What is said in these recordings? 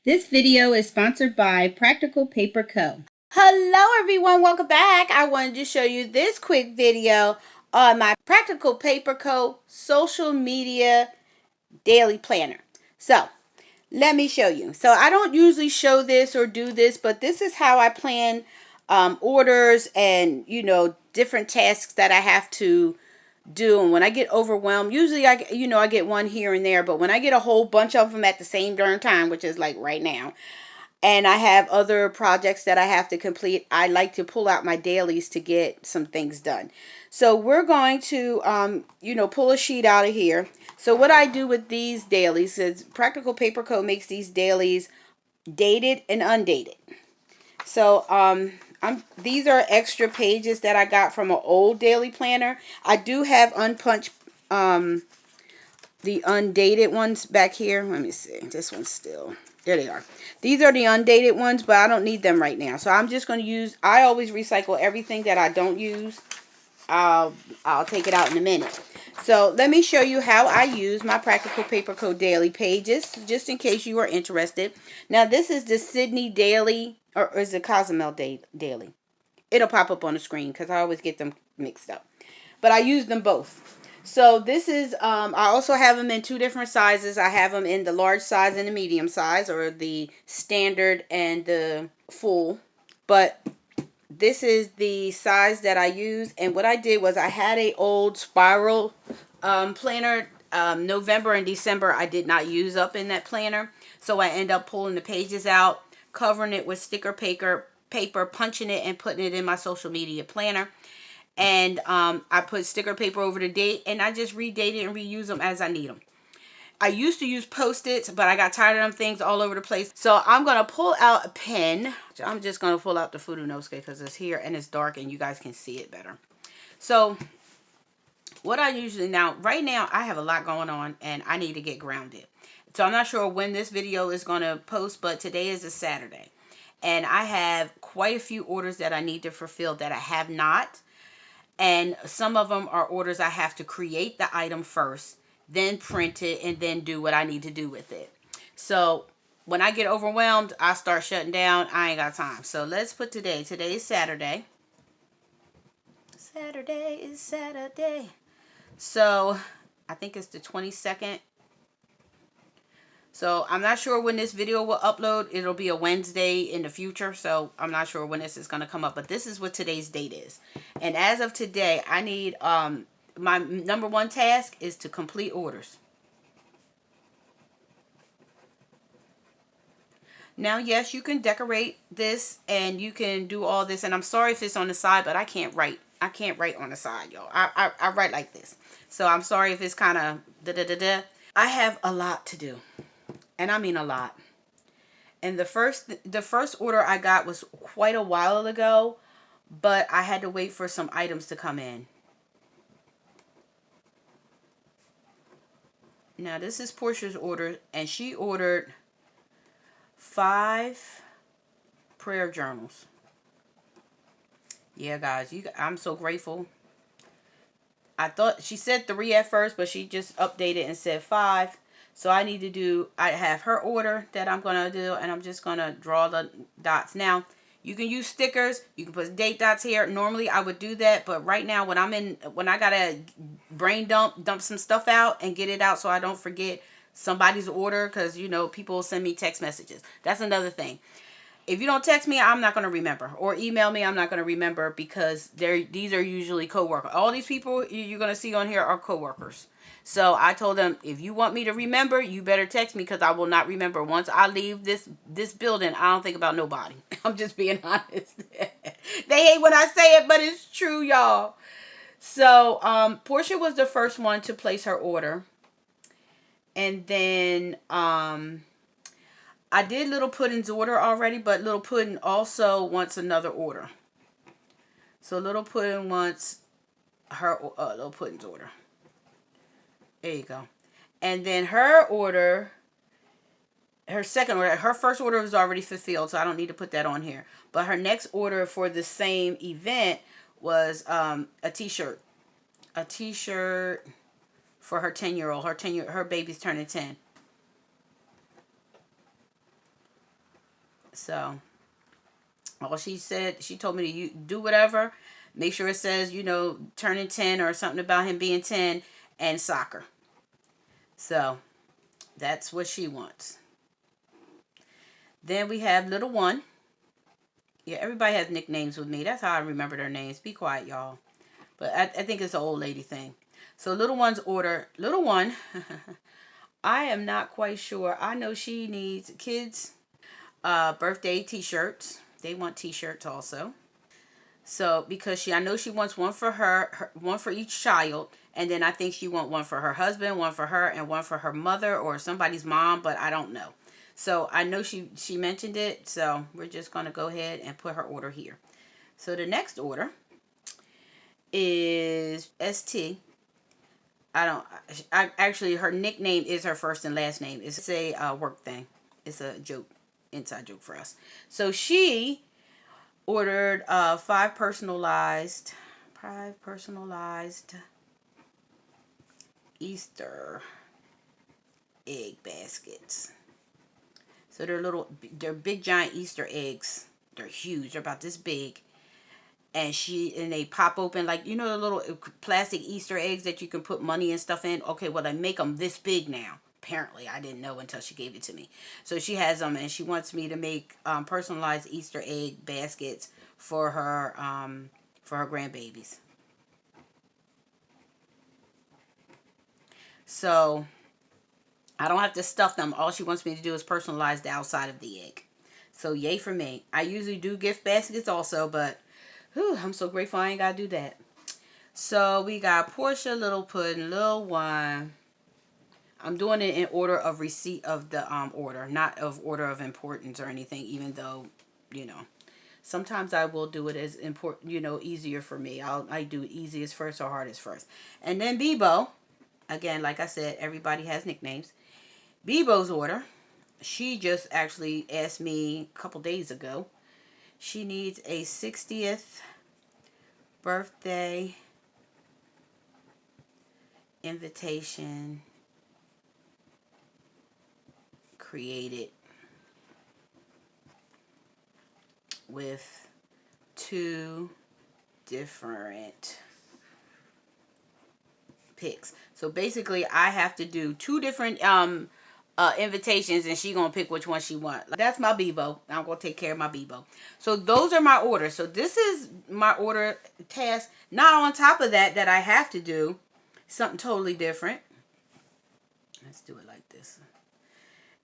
This video is sponsored by Practical Paper Co. Hello everyone, welcome back. I wanted to show you this quick video on my Practical Paper Co. social media daily planner. So, let me show you. So, I don't usually show this or do this, but this is how I plan orders and, different tasks that I have to do. And when I get overwhelmed, usually I get one here and there, but when I get a whole bunch of them at the same darn time, which is like right now, and I have other projects that I have to complete, I like to pull out my dailies to get some things done. So we're going to pull a sheet out of here. So what I do with these dailies is Practical Paper Co makes these dailies dated and undated. So these are extra pages that I got from an old daily planner. I do have unpunched the undated ones back here. Let me see. This one's still, there they are. These are the undated ones, but I don't need them right now. So I'm just going to use, I always recycle everything that I don't use. I'll take it out in a minute. So let me show you how I use my Practical Paper Co daily pages, just in case you are interested. Now this is the Sydney daily, or is it Cozumel daily? It'll pop up on the screen because I always get them mixed up. But I use them both. So this is, I also have them in two different sizes. I have them in the large size and the medium size, or the standard and the full. But this is the size that I use. And what I did was I had a old spiral planner. November and December I did not use up in that planner. So I end up pulling the pages out, covering it with sticker paper, punching it and putting it in my social media planner. And I put sticker paper over the date, and I just redate it and reuse them as I need them. I used to use Post-its, but I got tired of them things all over the place. So I'm going to pull out a pen. I'm just going to pull out the Fudunosuke because it's here and it's dark and you guys can see it better. So what I usually, right now I have a lot going on and I need to get grounded. So I'm not sure when this video is going to post, but today is a Saturday. And I have quite a few orders that I need to fulfill that I have not. And some of them are orders I have to create the item first, then print it, and then do what I need to do with it. So when I get overwhelmed, I start shutting down. I ain't got time. So let's put today. Today is Saturday. Saturday is Saturday. So I think it's the 22nd. So I'm not sure when this video will upload. It'll be a Wednesday in the future. So I'm not sure when this is going to come up. But this is what today's date is. And as of today, I need, my number one task is to complete orders. Now, yes, you can decorate this and you can do all this. And I'm sorry if it's on the side, but I can't write. I can't write on the side, y'all. I write like this. So I'm sorry if it's kind of da-da-da-da. I have a lot to do. And I mean a lot. And the first order I got was quite a while ago, but I had to wait for some items to come in. Now this is Portia's order, and she ordered 5 prayer journals. Yeah, guys, I'm so grateful. I thought she said 3 at first, but she just updated and said 5. So I have her order that I'm going to do, and I'm just going to draw the dots. Now, you can use stickers. You can put date dots here. Normally, I would do that, but right now, when I got to brain dump some stuff out and get it out so I don't forget somebody's order, because, people send me text messages. That's another thing. If you don't text me, I'm not going to remember. Or email me, I'm not going to remember, because these are usually coworkers. All these people you're going to see on here are coworkers. So I told them, if you want me to remember, you better text me, because I will not remember. Once I leave this building, I don't think about nobody. I'm just being honest. They hate when I say it, but it's true, y'all. So Portia was the first one to place her order. And then I did Little Pudding's order already, but Little Pudding also wants another order. So Little Pudding wants her Little Pudding's order. There you go. And then her order, her second order, her first order was already fulfilled, so I don't need to put that on here. But her next order for the same event was a t-shirt. A t-shirt for her 10-year-old. Her baby's turning 10. So, all she said, she told me to do whatever. Make sure it says, turning 10 or something about him being 10 and soccer. So, that's what she wants. Then we have little one. Yeah, everybody has nicknames with me. That's how I remember their names. Be quiet, y'all. But I think it's an old lady thing. So little one's order. Little one, I am not quite sure. I know she needs kids' birthday t-shirts. They want t-shirts also. So because I know she wants one for her, one for each child, and then I think she wants one for her husband, one for her, and one for her mother or somebody's mom, but I don't know. So I know she mentioned it, so we're just going to go ahead and put her order here. So the next order is ST. Actually, her nickname is her first and last name. It's a work thing. It's a joke, inside joke for us. So she ordered 5 personalized Easter egg baskets. So they're big giant Easter eggs. They're huge. They're about this big. And they pop open like, the little plastic Easter eggs that you can put money and stuff in. Okay, well, they make them this big now. Apparently, I didn't know until she gave it to me. So she has them, and she wants me to make personalized Easter egg baskets for her grandbabies. So I don't have to stuff them. All she wants me to do is personalize the outside of the egg. So yay for me. I usually do gift baskets also, but I'm so grateful I ain't got to do that. So we got Portia, Little Puddin', Little Wine. I'm doing it in order of receipt of the order, not of order of importance or anything, even though, sometimes I will do it as important, easier for me. I do easiest first or hardest first. And then Bebo, again, like I said, everybody has nicknames. Bebo's order, she just actually asked me a couple days ago. She needs a 60th birthday invitation created with 2 different pics. So basically I have to do 2 different invitations, and she gonna pick which one she want. That's my Bebo. I'm gonna take care of my Bebo. So those are my orders. So this is my order task. Not on top of that I have to do something totally different. Let's do it like this.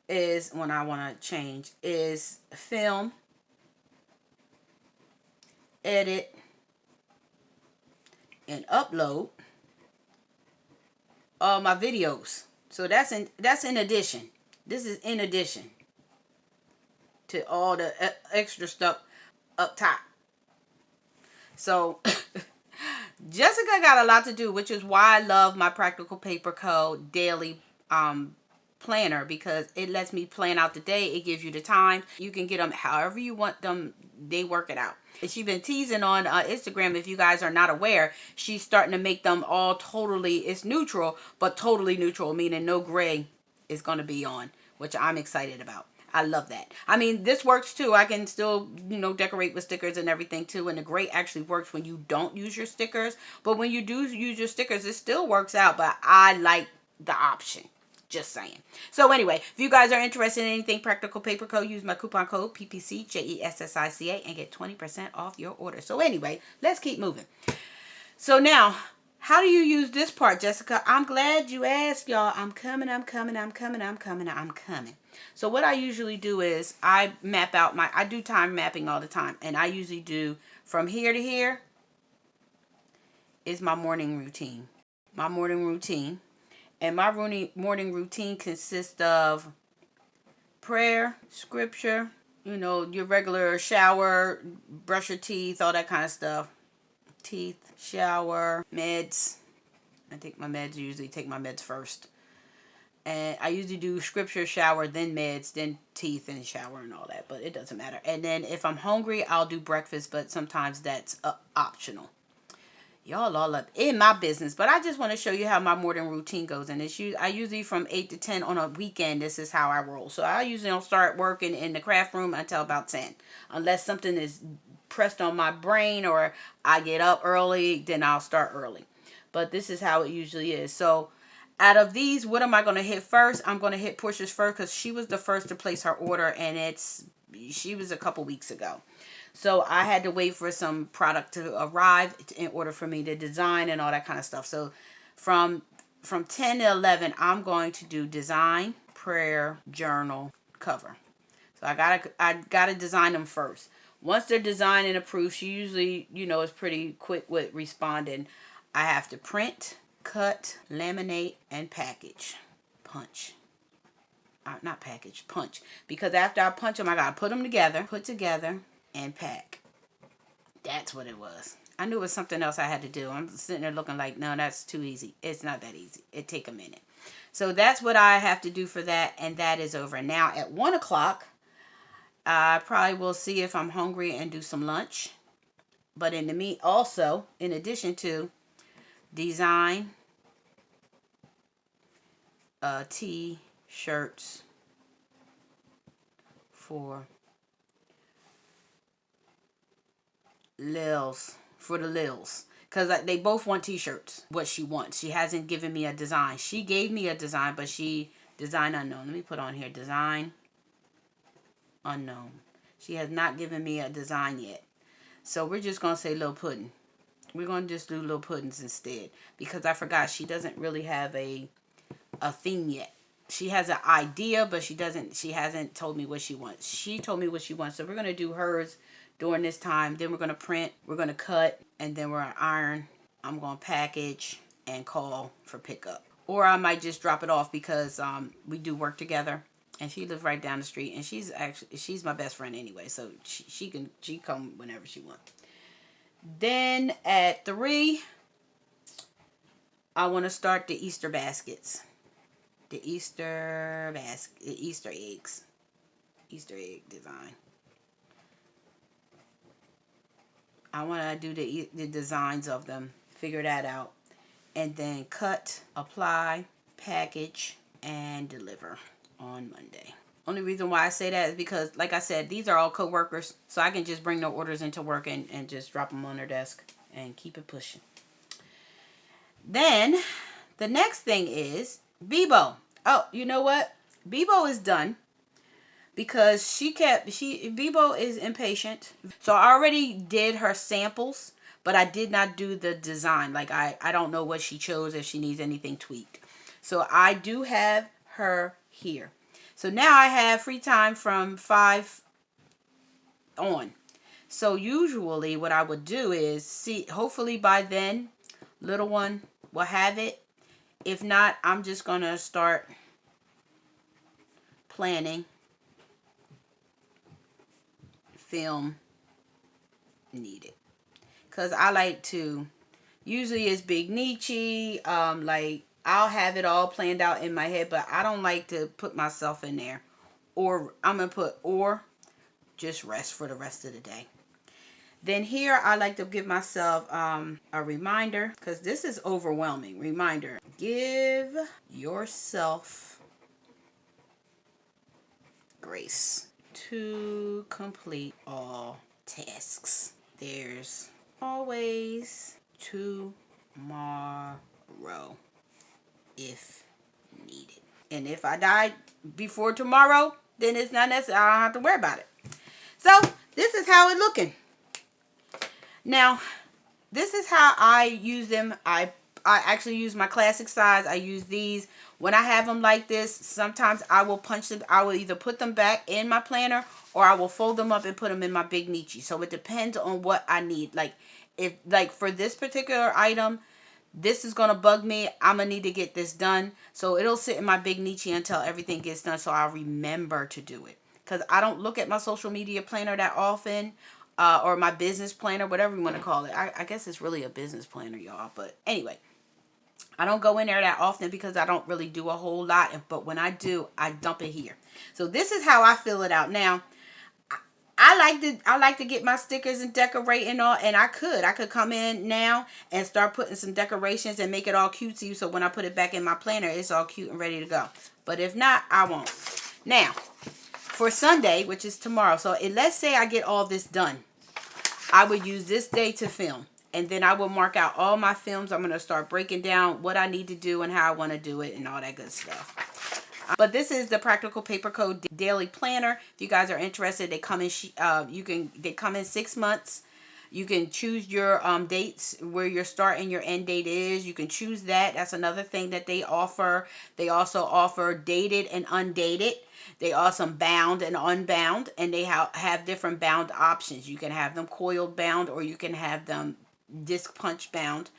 Is when I want to change is film, edit, and upload all my videos. So that's in addition. This is in addition to all the extra stuff up top. So Jessica got a lot to do, which is why I love my Practical Paper Co. daily planner, because it lets me plan out the day. It gives you the time. You can get them however you want them. They work it out. She's been teasing on Instagram. If you guys are not aware, she's starting to make them all totally, it's neutral, but totally neutral, meaning no gray is going to be on, which I'm excited about. I love that. I mean, this works too. I can still, decorate with stickers and everything too. And the gray actually works when you don't use your stickers. But when you do use your stickers, it still works out. But I like the option. Just saying. So anyway, if you guys are interested in anything Practical Paper Co., use my coupon code PPC JESSICA and get 20% off your order. So anyway, let's keep moving. So now, how do you use this part, Jessica? I'm glad you asked, y'all. I'm coming. So what I usually do is I map out I do time mapping all the time. And I usually do from here to here is my morning routine. And my morning routine consists of prayer, scripture, your regular shower, brush your teeth, all that kind of stuff. Teeth, shower, meds. Usually take my meds first. And I usually do scripture, shower, then meds, then teeth and shower and all that. But it doesn't matter. And then if I'm hungry, I'll do breakfast. But sometimes that's optional. Y'all all up in my business, but I just want to show you how my morning routine goes. And I usually from 8 to 10 on a weekend. This is how I roll. So I usually don't start working in the craft room until about 10, unless something is pressed on my brain or I get up early, then I'll start early. But this is how it usually is. So out of these, what am I going to hit first? I'm going to hit Portia's first because she was the first to place her order, and she was a couple weeks ago. So I had to wait for some product to arrive in order for me to design and all that kind of stuff. So from 10 to 11, I'm going to do design, prayer, journal, cover. So I gotta design them first. Once they're designed and approved, she usually, is pretty quick with responding. I have to print, cut, laminate, and package. Punch. Not package, punch. Because after I punch them, I gotta put them together, put together, and pack. That's what it was. I knew it was something else I had to do. I'm sitting there looking like, no, that's too easy. It's not that easy. It take a minute. So that's what I have to do for that, and that is over. Now at 1 o'clock, I probably will see if I'm hungry and do some lunch. But in addition to design, T-shirts for the Lils, because they both want t-shirts. What she wants, she hasn't given me a design. She gave me a design, but design unknown. Let me put on here design unknown. She has not given me a design yet, so we're just gonna say Lil Pudding. We're gonna just do Lil Puddings instead, because I forgot she doesn't really have a theme yet. She has an idea, but she hasn't told me what she wants. She told me what she wants, so we're gonna do hers during this time. Then we're going to print, we're going to cut, and then we're going to iron. I'm going to package and call for pickup. Or I might just drop it off because we do work together, and she lives right down the street, and she's my best friend anyway, so she come whenever she wants. Then at 3, I want to start the Easter baskets. The Easter eggs. Easter egg design. I want to do the designs of them, figure that out, and then cut, apply, package, and deliver on Monday. Only reason why I say that is because, like I said, these are all co-workers, so I can just bring their orders into work and just drop them on their desk and keep it pushing. Then, the next thing is Bebo. Oh, you know what? Bebo is done. Because Bebo is impatient. So I already did her samples, but I did not do the design. Like I don't know what she chose, if she needs anything tweaked. So I do have her here. So now I have free time from 5 on. So usually what I would do is hopefully by then, little one will have it. If not, I'm just going to start planning. Film needed, because I like to, usually it's Big Nietzsche, like I'll have it all planned out in my head, but I don't like to put myself in there, or I'm gonna put or just rest for the rest of the day. Then here I like to give myself a reminder, because this is overwhelming. Reminder: give yourself grace to complete all tasks. There's always tomorrow if needed. And if I die before tomorrow, then it's not necessary. I don't have to worry about it. So this is how it's looking. Now, this is how I use them. I actually use my classic size. I use these. When I have them like this, sometimes I will punch them. I will either put them back in my planner, or I will fold them up and put them in my Big Nietzsche. So it depends on what I need. Like for this particular item, this is going to bug me. I'm going to need to get this done. So it'll sit in my Big Nietzsche until everything gets done, so I'll remember to do it. Because I don't look at my social media planner that often, or my business planner, whatever you want to call it. I guess it's really a business planner, y'all. But anyway, I don't go in there that often because I don't really do a whole lot. But when I do, I dump it here. So this is how I fill it out. Now, I like to get my stickers and decorate and all, and I could come in now and start putting some decorations and make it all cutesy, so when I put it back in my planner, it's all cute and ready to go. But if not, I won't. Now, for Sunday, which is tomorrow, so let's say I get all this done, I would use this day to film, and then I will mark out all my films. I'm going to start breaking down what I need to do and how I want to do it and all that good stuff. But this is the Practical Paper Co. Daily Planner. If you guys are interested, they come in they come in 6 months. You can choose your dates where your start and your end date is. You can choose that. That's another thing that they offer. They also offer dated and undated. They also bound and unbound, and they have different bound options. You can have them coiled bound, or you can have them disc punch bound.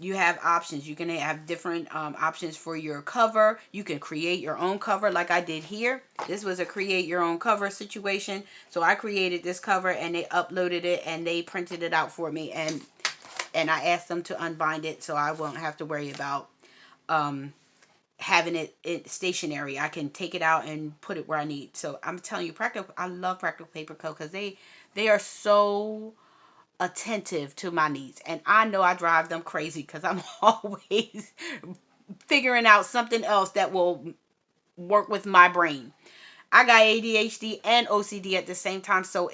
You have options. You can have different options for your cover. You can create your own cover like I did here. This was a create your own cover situation. So I created this cover and they uploaded it and they printed it out for me, and I asked them to unbind it so I won't have to worry about having it stationary. I can take it out and put it where I need. So I'm telling you, I love Practical Paper Co. because they are so attentive to my needs, and I know I drive them crazy because I'm always figuring out something else that will work with my brain. I got ADHD and OCD at the same time, so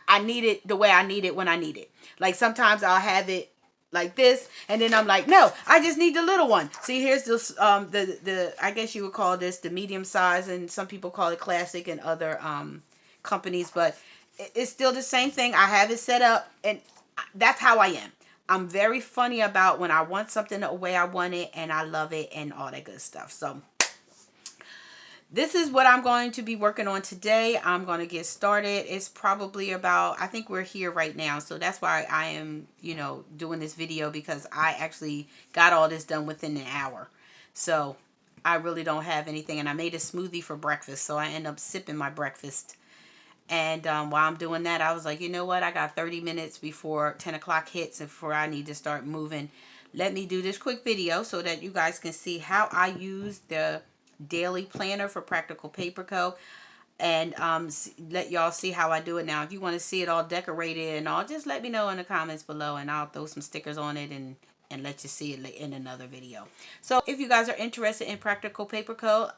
I need it the way I need it when I need it. Like sometimes I'll have it like this, and then I'm like, no, I just need the little one. See, here's this the I guess you would call this the medium size, and some people call it classic and other companies, but it's still the same thing. I have it set up, and that's how I am. I'm very funny about when I want something the way I want it, and I love it, and all that good stuff. So this is what I'm going to be working on today. I'm going to get started. It's probably about, I think we're here right now. So that's why I am, doing this video, because I actually got all this done within an hour. So I really don't have anything. And I made a smoothie for breakfast, so I end up sipping my breakfast. And while I'm doing that, I was like, you know what? I got 30 minutes before 10 o'clock hits and before I need to start moving. Let me do this quick video so that you guys can see how I use the daily planner for Practical Paper Co. And let y'all see how I do it. Now, if you want to see it all decorated and all, just let me know in the comments below, and I'll throw some stickers on it and let you see it in another video. So if you guys are interested in Practical Paper Co.,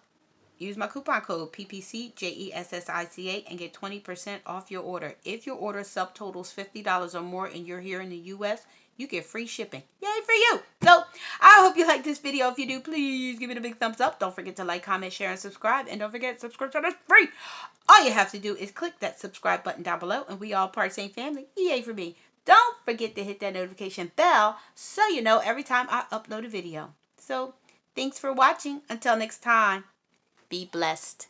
use my coupon code PPCJESSICA and get 20% off your order. If your order subtotals $50 or more and you're here in the U.S., you get free shipping. Yay for you! So I hope you like this video. If you do, please give it a big thumbs up. Don't forget to like, comment, share, and subscribe. And don't forget, subscription is free. All you have to do is click that subscribe button down below, and we all part of the same family. Yay for me. Don't forget to hit that notification bell so you know every time I upload a video. So thanks for watching. Until next time. Be blessed.